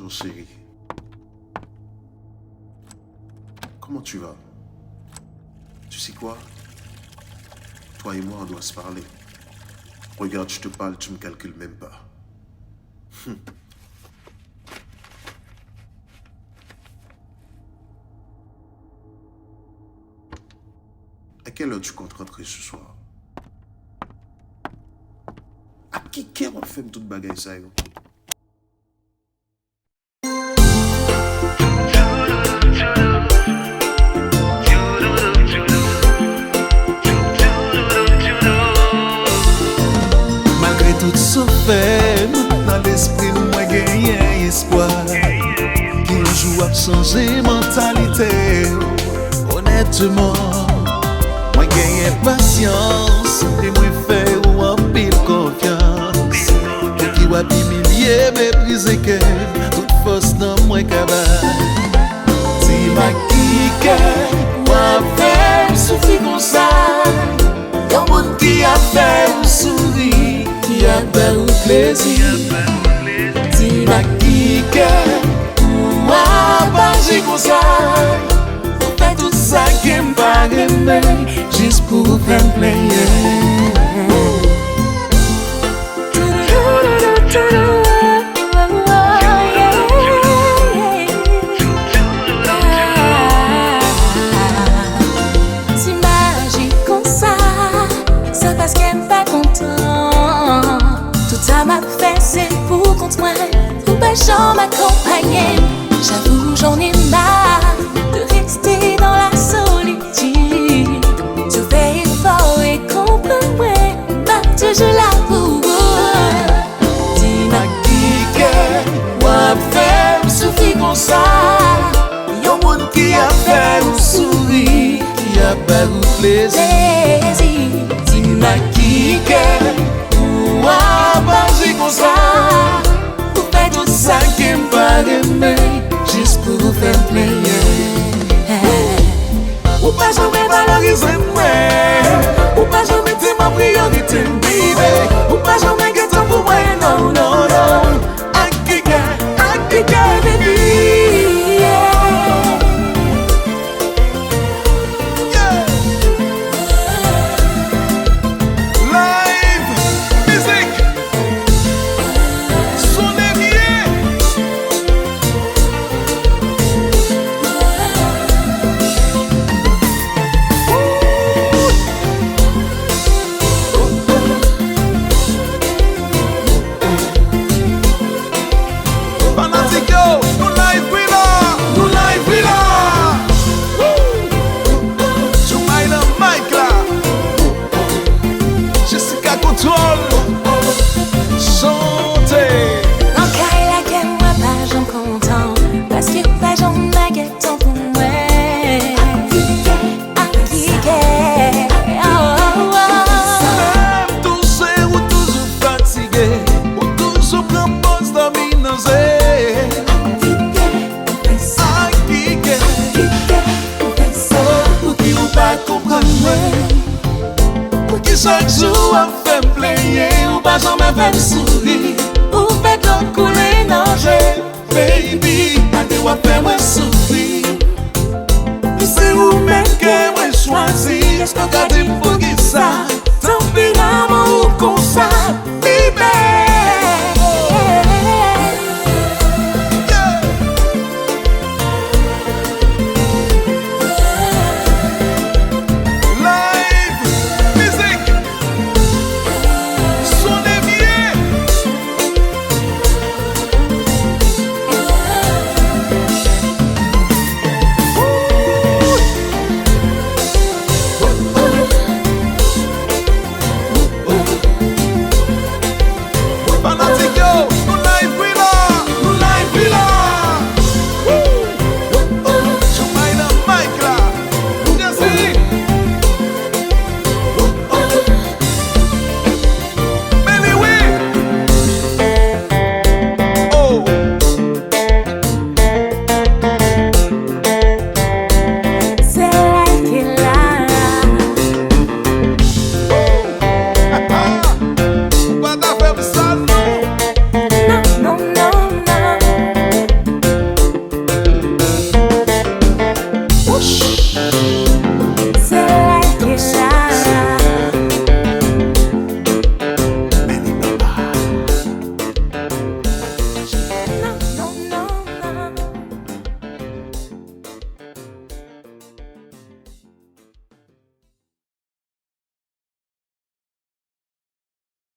Bonjour chérie. Comment tu vas? Tu sais quoi? Toi et moi, on doit se parler. Regarde, je te parle, tu me calcules même pas. À quelle heure tu comptes rentrer ce soir? À qui on fait toute bagaille ça yo? Malgré tout souffert, dans l'esprit nous moi gagné espoir. Qui un jour a changé mentalité. Honnêtement, moi gagné patience et moi fait ou en pile confiance. Pour qui wa humilié, mépriser que toute force dans moi cabane. Si ma kike, moi fait souffrir comme ça. Y'a un monde qui a fait un sourire, qui a fait un plaisir. Si ma kike, moi pas j'ai comme ça. On fait tout ça qui me pas aimer, juste pour faire plaisir. C'est pour contre moi, ou pas j'en m'accompagner. J'avoue j'en ai marre de rester dans la solitude. Je fais effort et comprends-moi, m'a toujours là pour vous. Dis ma kike, moi fait souffrir comme ça. Y'a un monde qui a fait un sourire, qui a fait un plaisir. Dis ma kike, moi pas j'ai comme ça. Vous faites tout ça qui me pas aimer, juste pour vous faire plaisir. Ou pas jamais valoriser moi, ou pas jamais être ma priorité, baby. Ou pas jamais get up pour moi, non, non, non. Akika, baby. Jessyca Controle, chantez. En Kè-Layv, moi pas j'en content, parce que pas j'en baguette pour moi. Même toujours ou toujours fatigué, ou toujours propose dominer. Pour qui ou pas comprendre. Qui chaque jour a fait me plaigner, ou pas jamais fait me sourire, ou fait l'eau couler nager. Baby, à te ou fait moi souffrir. C'est vous-même que moi choisi. Est-ce que